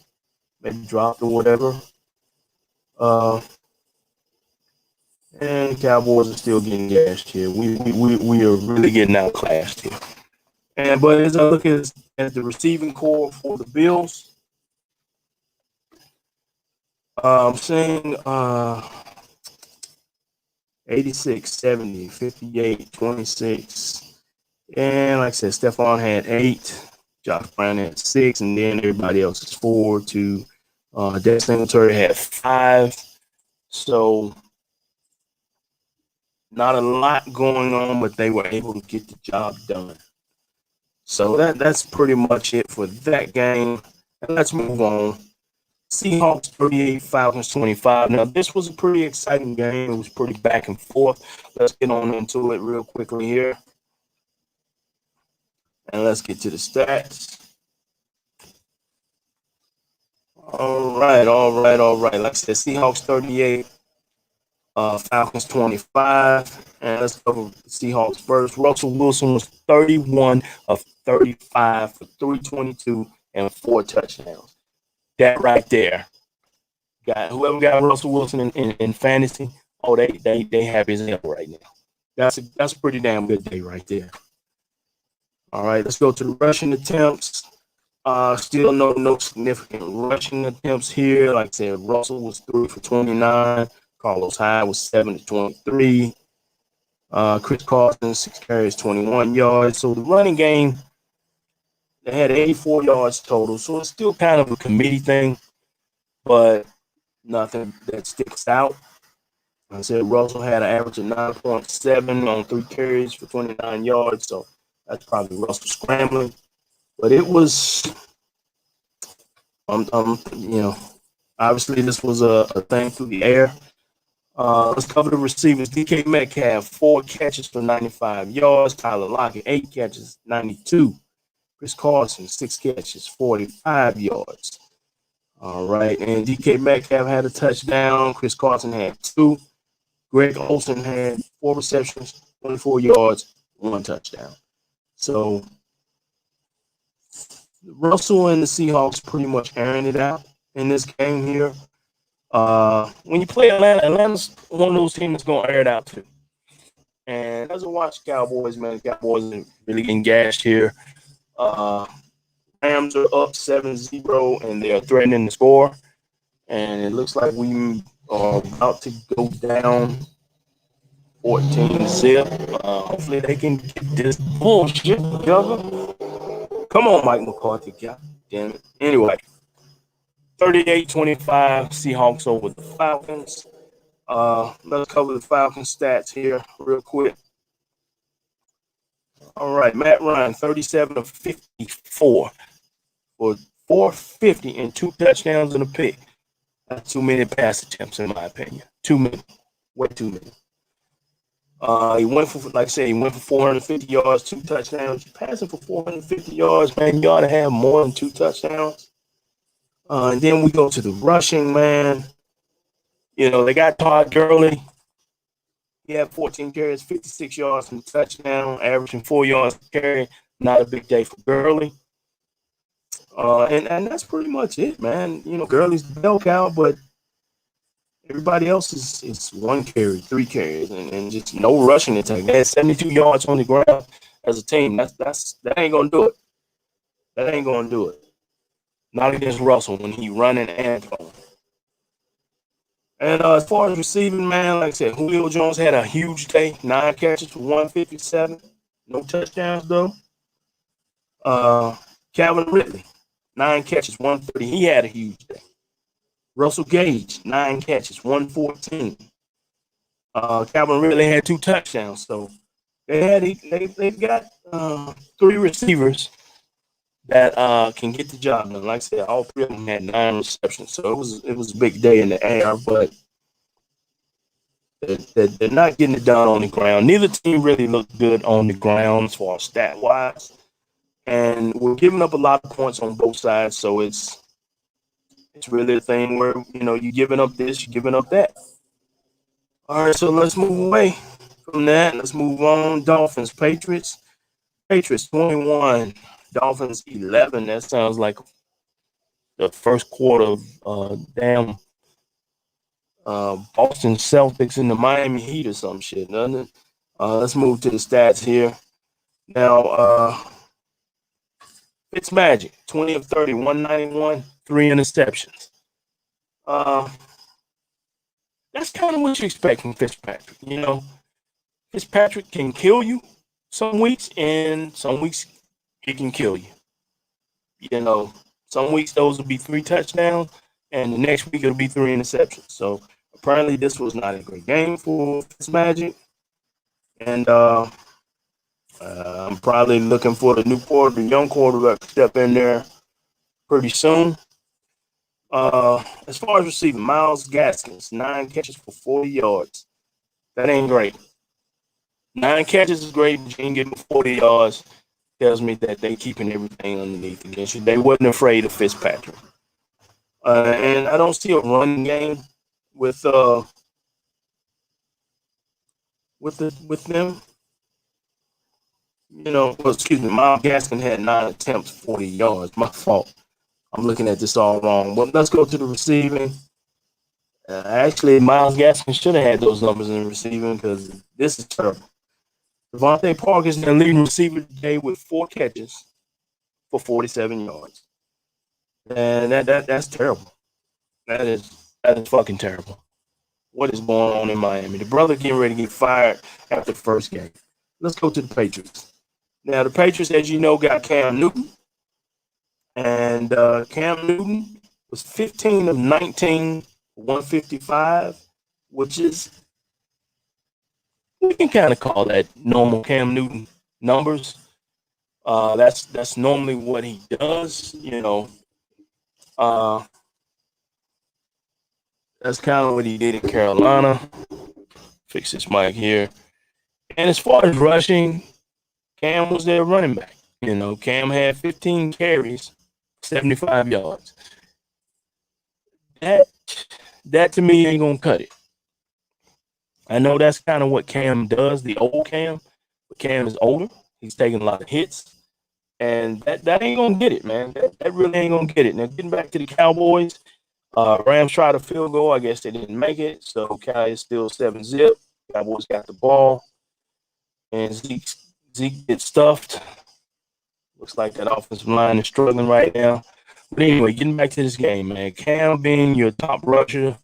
maybe dropped or whatever. And Cowboys are still getting gashed here. We are really getting outclassed here. But as I look at the receiving core for the Bills, I'm saying 86, 70, 58, 26. And like I said, Stephon had 8, Josh Brown had 6, and then everybody else is 4, 2. Dex Singletary had 5. So not a lot going on, but they were able to get the job done. So that's pretty much it for that game. And let's move on. Seahawks 38, Falcons 25. Now, this was a pretty exciting game. It was pretty back and forth. Let's get on into it real quickly here. And let's get to the stats. All right. Like I said, Seahawks 38, Falcons 25. And let's go with the Seahawks first. Russell Wilson was 31 of 35 for 322 and 4 touchdowns. That right there. Whoever got Russell Wilson in fantasy, they have his help right now. That's a pretty damn good day right there. All right, let's go to the rushing attempts. Still no significant rushing attempts here. Like I said, Russell was 3 for 29. Carlos Hyde was 7 to 23. Chris Carson, 6 carries, 21 yards. So the running game, they had 84 yards total. So it's still kind of a committee thing, but nothing that sticks out. I said Russell had an average of 9.7 on 3 carries for 29 yards. So that's probably Russell scrambling. But it was, obviously this was a thing through the air. Let's cover the receivers. DK Metcalf, 4 catches for 95 yards. Tyler Lockett, 8 catches, 92. Chris Carson, 6 catches, 45 yards. All right, and DK Metcalf had a touchdown. Chris Carson had 2. Greg Olsen had 4 receptions, 24 yards, 1 touchdown. So Russell and the Seahawks pretty much airing it out in this game here. When you play Atlanta, Atlanta's one of those teams that's going to air it out too. And as I watch Cowboys, man, the Cowboys are really getting gashed here. Rams are up 7-0, and they're threatening to score. And it looks like we are about to go down 14-zip. Hopefully they can get this bullshit together. Come on, Mike McCarthy. God damn it. Anyway, 38-25, Seahawks over the Falcons. Let's cover the Falcons stats here real quick. All right, Matt Ryan, 37 of 54 for 450 and 2 touchdowns and a pick. That's too many pass attempts, in my opinion. Too many. Way too many. He went for 450 yards, 2 touchdowns. You're passing for 450 yards, man. You ought to have more than 2 touchdowns. And then we go to the rushing, man. They got Todd Gurley. He had 14 carries, 56 yards and a touchdown, averaging 4 yards per carry. Not a big day for Gurley. And that's pretty much it, man. Gurley's the bell cow, but everybody else is 1 carry, 3 carries, and just no rushing attack. They had 72 yards on the ground as a team. That ain't gonna do it. That ain't gonna do it. Not against Russell when he running and throwing. And as far as receiving, man, like I said, Julio Jones had a huge day. 9 catches for 157. No touchdowns, though. Calvin Ridley, 9 catches, 130. He had a huge day. Russell Gage, 9 catches, 114. Calvin Ridley had 2 touchdowns. So they've got 3 receivers that can get the job done. Like I said, all 3 of them had 9 receptions. So it was a big day in the air, but They're not getting it done on the ground. Neither team really looked good on the ground as far as stat wise, and we're giving up a lot of points on both sides. So it's really a thing where you're giving up this, you're giving up that. All right, so let's move away from that. Let's move on. Dolphins, Patriots. Patriots 21, Dolphins 11. That sounds like the first quarter of damn Boston Celtics and the Miami Heat or some shit, doesn't it? Let's move to the stats here. Now, Fitzmagic, 20 of 30, 191, 3 interceptions. That's kind of what you expect from Fitzpatrick. Fitzpatrick can kill you some weeks, and some weeks he can kill you. Some weeks those will be 3 touchdowns, and the next week it'll be 3 interceptions. So apparently this was not a great game for Fitzmagic, and I'm probably looking for the young quarterback to step in there pretty soon. As far as receiving, Myles Gaskins, 9 catches for 40 yards. That ain't great. 9 catches is great, but you ain't getting 40 yards. Tells me that they keeping everything underneath against you. They wasn't afraid of Fitzpatrick. And I don't see a running game with them. Excuse me, Myles Gaskin had 9 attempts, 40 yards. My fault. I'm looking at this all wrong. Well, let's go to the receiving. Actually, Myles Gaskin should have had those numbers in the receiving because this is terrible. Devontae Parker is the leading receiver today with 4 catches for 47 yards. And that's terrible. That is fucking terrible. What is going on in Miami? The brother getting ready to get fired after the first game. Let's go to the Patriots. Now, the Patriots, as you know, got Cam Newton. And Cam Newton was 15 of 19, 155, which is, we can kind of call that normal Cam Newton numbers. That's normally what he does, That's kind of what he did in Carolina. Fix this mic here. And as far as rushing, Cam was their running back. Cam had 15 carries, 75 yards. That to me ain't gonna cut it. I know that's kind of what Cam does, the old Cam, but Cam is older. He's taking a lot of hits, and that ain't gonna get it, man. That really ain't gonna get it. Now, getting back to the Cowboys, Rams tried a field goal. I guess they didn't make it, so Cal is still 7-zip. Cowboys got the ball, and Zeke gets stuffed. Looks like that offensive line is struggling right now. But anyway, getting back to this game, man. Cam being your top rusher,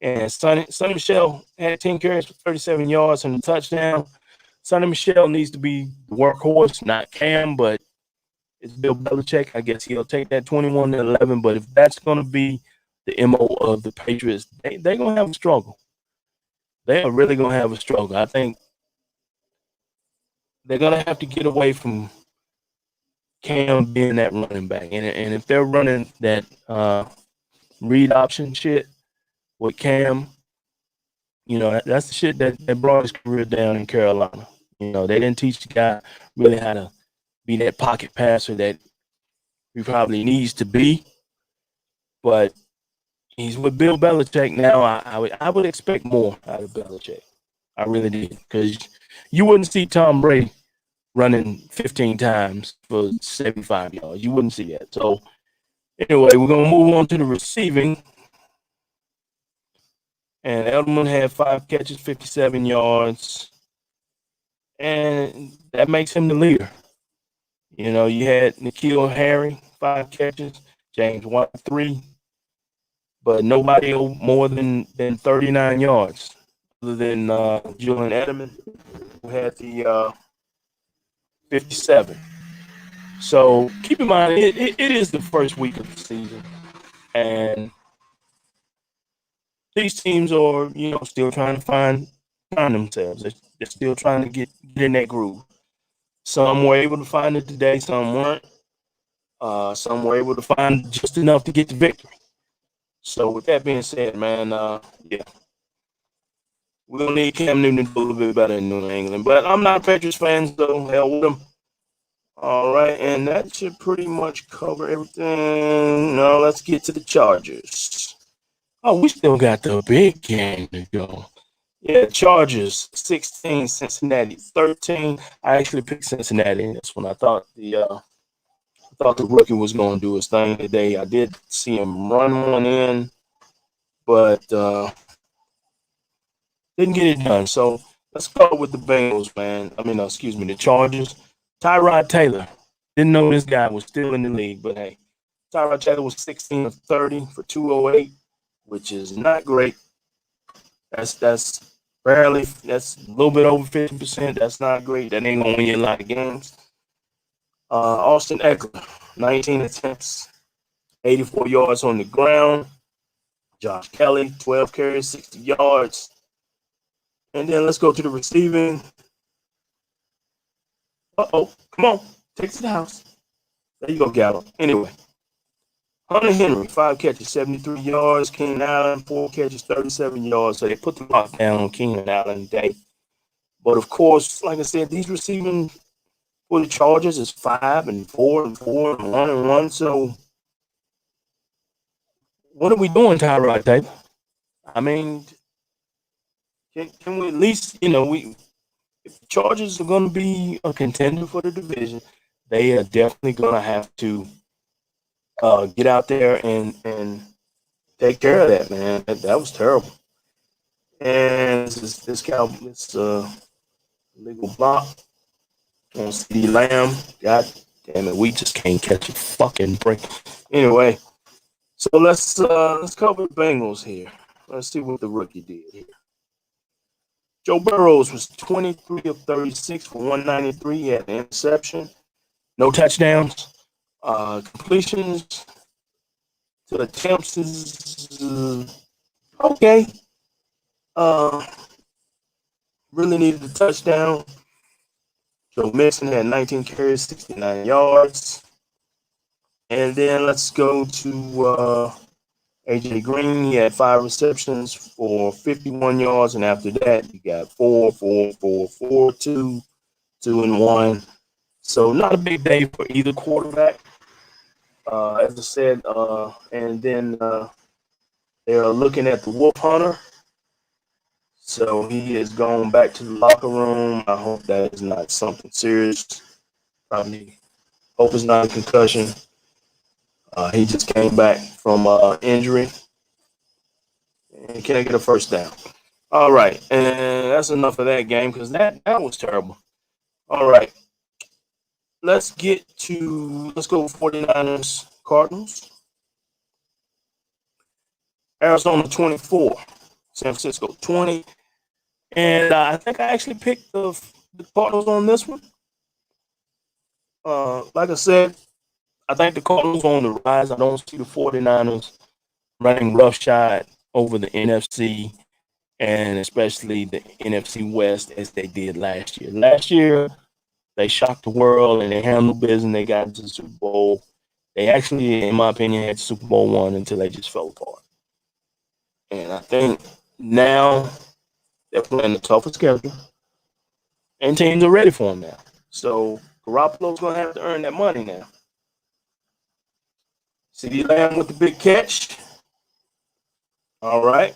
and Sonny Michel had 10 carries for 37 yards and a touchdown. Sonny Michel needs to be the workhorse, not Cam, but it's Bill Belichick. I guess he'll take that 21-11. But if that's going to be the MO of the Patriots, they're going to have a struggle. They are really going to have a struggle. I think they're going to have to get away from Cam being that running back. And if they're running that read option shit with Cam, that's the shit that brought his career down in Carolina. They didn't teach the guy really how to be that pocket passer that he probably needs to be. But he's with Bill Belichick now. I would expect more out of Belichick. I really did. Because you wouldn't see Tom Brady running 15 times for 75 yards. You wouldn't see that. So, anyway, we're going to move on to the receiving. And Edelman had 5 catches, 57 yards. And that makes him the leader. You had N'Keal Harry, 5 catches. James White, 3. But nobody more than 39 yards other than Julian Edelman, who had the 57. So keep in mind, it is the first week of the season. And these teams are, still trying to find themselves. They're still trying to get in that groove. Some were able to find it today, some weren't. Some were able to find just enough to get the victory. So with that being said, man, yeah. We're going to need Cam Newton to do a little bit better in New England. But I'm not a Patriots fan, so hell with them. All right, and that should pretty much cover everything. Now let's get to the Chargers. Oh, we still got the big game to go. Yeah, Chargers 16, Cincinnati 13. I actually picked Cincinnati. That's when I thought the rookie was going to do his thing today. I did see him run one in, but didn't get it done. So let's go with the Bengals, man. Excuse me, the Chargers. Tyrod Taylor. Didn't know this guy was still in the league, but hey, Tyrod Taylor was 16 of 30 for 208, which is not great. That's barely. That's a little bit over 50%. That's not great. That ain't gonna win you a lot of games. Austin Eckler, 19 attempts, 84 yards on the ground. Josh Kelly, 12 carries, 60 yards. And then let's go to the receiving. Uh-oh, come on, take it to the house. There you go, Gallup. Anyway, Hunter Henry, 5 catches, 73 yards. Keenan Allen, 4 catches, 37 yards. So they put the lock down on Keenan Allen today. But of course, like I said, these receiving for the Chargers is 5 and 4 and 4 and 1 and 1. So what are we doing, Tyrod Taylor? I mean, can we at least, if the Chargers are going to be a contender for the division, they are definitely going to have to get out there and take care of that, man. That was terrible. And this legal block on CD Lamb. God damn it, we just can't catch a fucking break. Anyway, so let's cover the Bengals here. Let's see what the rookie did here. Joe Burrows was 23 of 36 for 193. He had an interception, no touchdowns. Completions to attempts is okay. Really needed a touchdown. Joe Mixon had 19 carries, 69 yards. And then let's go to AJ Green. He had 5 receptions for 51 yards. And after that, you got 4, 4, 4, 4, 2, 2, and 1. So not a big day for either quarterback. As I said, and then they're looking at the Wolf Hunter. So he is going back to the locker room. I hope that is not something serious. Probably hope it's not a concussion. He just came back from injury. And can I get a first down? All right. And that's enough of that game because that was terrible. All right. Let's go 49ers Cardinals. Arizona 24, San Francisco 20. And I think I actually picked the Cardinals on this one. Like I said, I think the Cardinals are on the rise. I don't see the 49ers running roughshod over the NFC and especially the NFC West as they did last year. Last year, they shocked the world and they handled business. They got into the Super Bowl. They actually, in my opinion, had Super Bowl one until they just fell apart. And I think now they're playing the toughest schedule, and teams are ready for them now. So Garoppolo's going to have to earn that money now. CeeDee Lamb with the big catch. All right.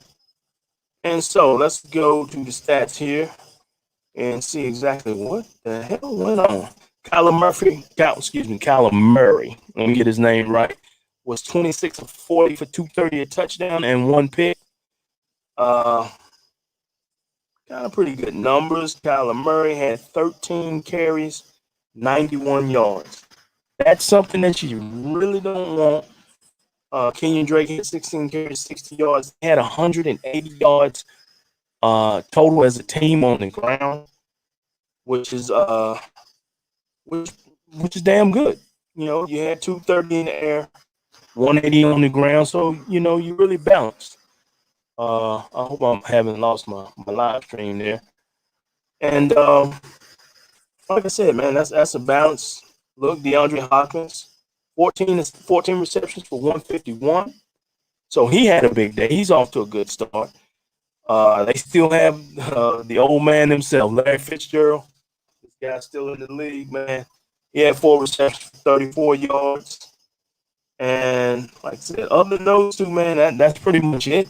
And so let's go to the stats here and see exactly what the hell went on. Kyler Murray, let me get his name right, was 26 of 40 for 230, a touchdown, and 1 pick. Kind of pretty good numbers. Kyler Murray had 13 carries, 91 yards. That's something that you really don't want. Kenyon Drake had 16 carries, 60 yards. He had 180 yards total as a team on the ground, which is damn good. You had 230 in the air, 180 on the ground, so you really balanced. I hope I haven't lost my live stream there. And like I said, man, that's a balance. Look, DeAndre Hopkins, 14 receptions for 151. So he had a big day. He's off to a good start. They still have the old man himself, Larry Fitzgerald. This guy's still in the league, man. He had 4 receptions for 34 yards. And like I said, other than those two, man, that's pretty much it.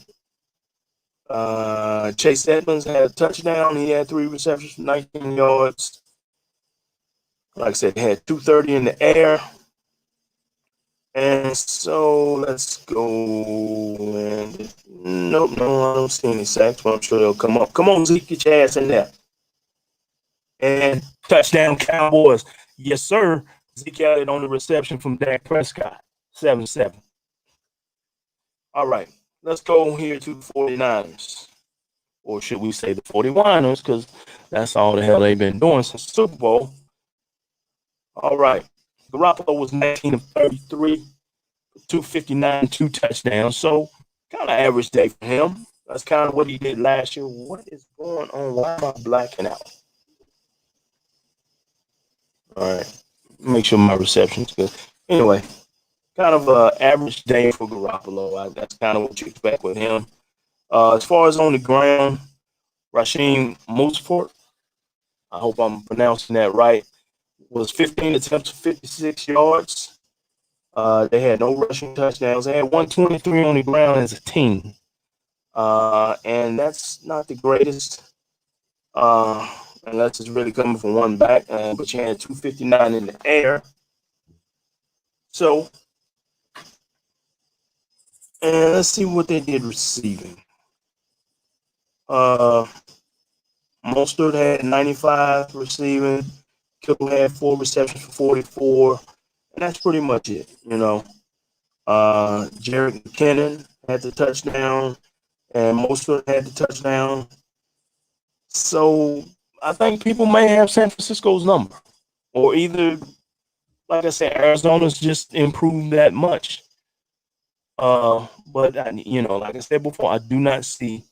Chase Edmonds had a touchdown. He had 3 receptions for 19 yards. Like I said, he had 230 in the air. And so let's go. And nope, no, I don't see any sacks, but I'm sure they'll come up. Come on, Zeke, get your ass in there. And touchdown, Cowboys. Yes, sir. Zeke Elliott on the reception from Dak Prescott. 7-7. All right, let's go here to the 49ers. Or should we say the 41ers, because that's all the hell they've been doing since the Super Bowl. All right. Garoppolo was 19 of 33, 259, 2 touchdowns. So kind of average day for him. That's kind of what he did last year. What is going on? Why am I blacking out? All right. Make sure my reception's good. Anyway, kind of an average day for Garoppolo. That's kind of what you expect with him. As far as on the ground, Rasheem Mostert, I hope I'm pronouncing that right, was 15 attempts, 56 yards. They had no rushing touchdowns. They had 123 on the ground as a team. And that's not the greatest, unless it's really coming from one back. But you had 259 in the air. So, and let's see what they did receiving. Mostert had 95 receiving. Kittle had 4 receptions for 44. And that's pretty much it, you know. Jerick McKinnon had the touchdown, and Mostert had the touchdown. So I think people may have San Francisco's number, or either, like I said, Arizona's just improved that much. But like I said before, I do not see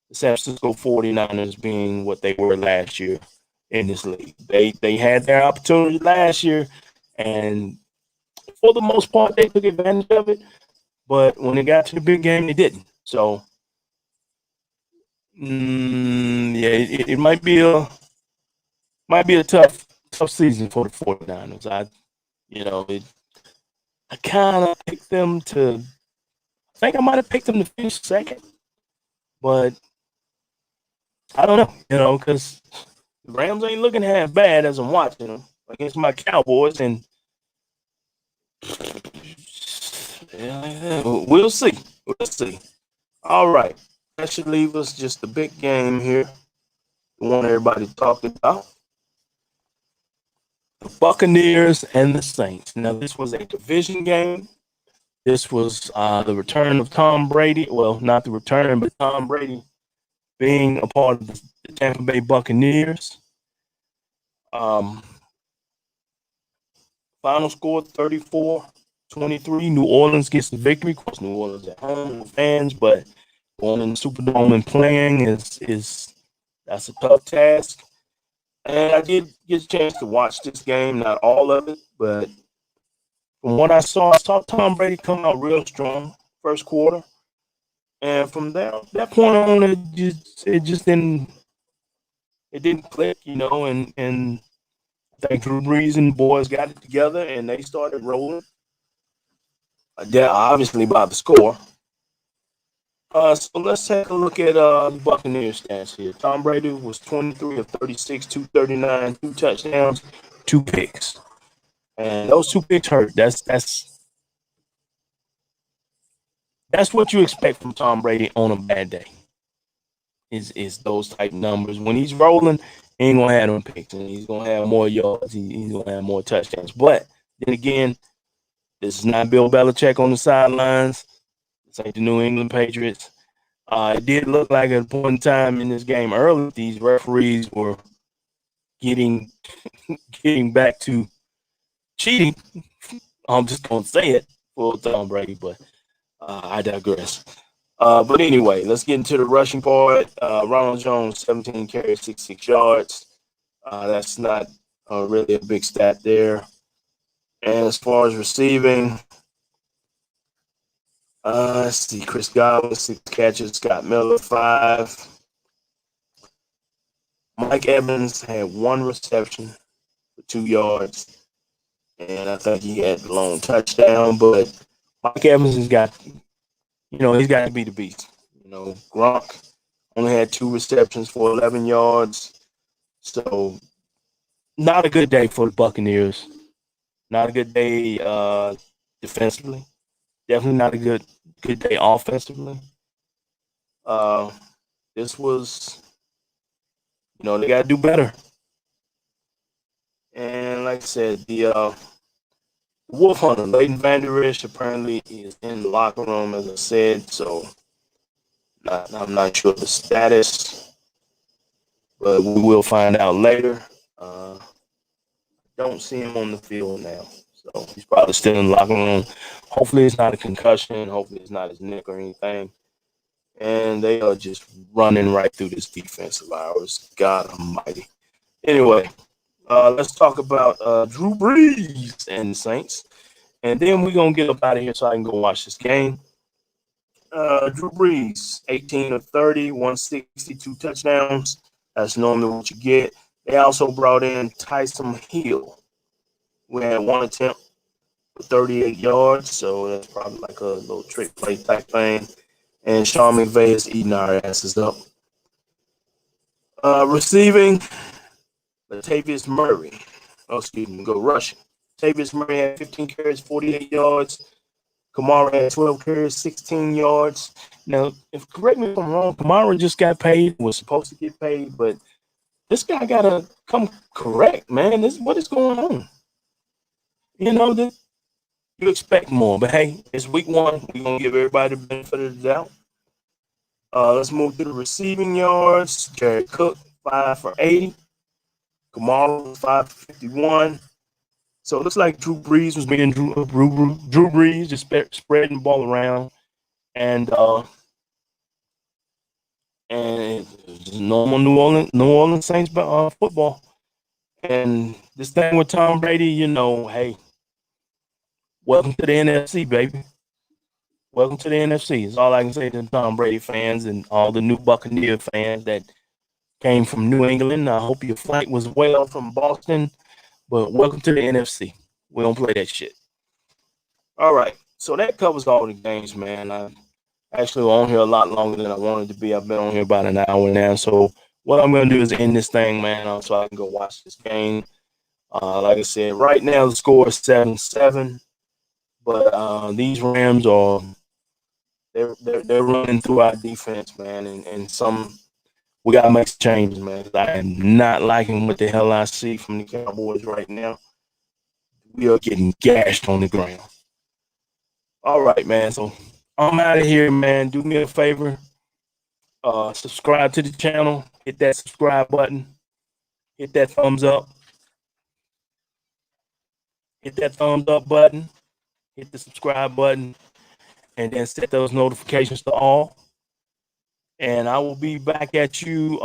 the San Francisco 49ers being what they were last year in this league. They had their opportunity last year, and for the most part, they took advantage of it. But when it got to the big game, they didn't. So, yeah, it might be a tough season for the 49ers. I kind of picked them to. I think I might have picked them to finish second, but I don't know, because the Rams ain't looking half bad as I'm watching them against my Cowboys, and we'll see. We'll see. All right, that should leave us just the big game here, the one everybody talked about. The Buccaneers and the Saints. Now, this was a division game. This was the return of Tom Brady. Well, not the return, but Tom Brady being a part of the Tampa Bay Buccaneers. Final score 34-23. New Orleans gets the victory. Of course, New Orleans at home, no fans, but going in the Superdome and playing that's a tough task. And I did get a chance to watch this game, not all of it, but from what I saw Tom Brady come out real strong first quarter. And from that point on, it just didn't click, and I think Drew Brees and the boys got it together and they started rolling. They're obviously by the score. So let's take a look at the Buccaneers stats here. Tom Brady was 23 of 36, 239, 2 touchdowns, 2 picks. And those 2 picks hurt. That's what you expect from Tom Brady on a bad day. Is those type numbers. When he's rolling, he ain't gonna have them picks, and he's gonna have more yards. He's gonna have more touchdowns. But then again, this is not Bill Belichick on the sidelines. This ain't the New England Patriots. It did look like at a point in time in this game early, these referees were getting back to cheating. I'm just gonna say it for Tom Brady, but I digress. But anyway, let's get into the rushing part. Ronald Jones, 17 carries, 66 yards. That's not really a big stat there. And as far as receiving, Let's see. Chris Godwin, 6 catches. Scott Miller, 5. Mike Evans had 1 reception for 2 yards. And I think he had the lone touchdown. But Mike Evans has got, he's got to be the beast. Gronk only had 2 receptions for 11 yards. So, not a good day for the Buccaneers. Not a good day defensively. Definitely not a good day offensively. This was, they got to do better. And like I said, the Wolf Hunter, Leighton Vander Esch, apparently is in the locker room, as I said. So I'm not sure the status, but we will find out later. Don't see him on the field now. So he's probably still in the locker room. Hopefully it's not a concussion. Hopefully it's not his neck or anything. And they are just running right through this defense of ours. God almighty. Anyway, let's talk about Drew Brees and the Saints. And then we're going to get up out of here so I can go watch this game. Drew Brees, 18 of 30, 162 touchdowns. That's normally what you get. They also brought in Tyson Hill. We had 1 attempt for 38 yards, so that's probably like a little trick play type thing. And Sean McVay is eating our asses up. Receiving, Latavius Murray. Go rushing. Latavius Murray had 15 carries, 48 yards. Kamara had 12 carries, 16 yards. Now, correct me if I'm wrong, Kamara just got paid, was supposed to get paid, but this guy got to come correct, man. What is going on? You expect more, but hey, it's week 1. We're going to give everybody the benefit of the doubt. Let's move to the receiving yards. Jared Cook, 5 for 80. Kamara, 5 for 51. So it looks like Drew Brees was being Drew Brees, just spreading the ball around. And it's normal New Orleans Saints football. And this thing with Tom Brady, hey, welcome to the NFC, baby. Welcome to the NFC. Is all I can say to the Tom Brady fans and all the new Buccaneer fans that came from New England. I hope your flight was well from Boston, but welcome to the NFC. We don't play that shit. All right, so that covers all the games, man. I actually was on here a lot longer than I wanted to be. I've been on here about an hour now. So what I'm going to do is end this thing, man, so I can go watch this game. Like I said, right now the score is 7-7, but these Rams are they're running through our defense, man, and we got to make some changes, man. I am not liking what the hell I see from the Cowboys right now. We are getting gashed on the ground. All right, man. So I'm out of here, man. Do me a favor. Subscribe to the channel. Hit that subscribe button. Hit that thumbs up. Hit that thumbs up button. Hit the subscribe button. And then set those notifications to all. And I will be back at you.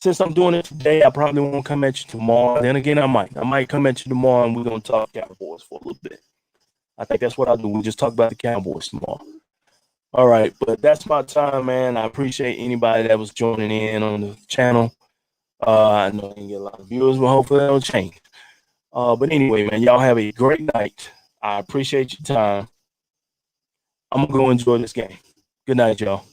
Since I'm doing it today, I probably won't come at you tomorrow. Then again, I might come at you tomorrow and we're going to talk Cowboys for a little bit. I think that's what I'll do. We'll just talk about the Cowboys tomorrow. All right, but that's my time, man. I appreciate anybody that was joining in on the channel. I know I didn't get a lot of viewers, but hopefully that'll change. But anyway, man, y'all have a great night. I appreciate your time. I'm going to go enjoy this game. Good night, y'all.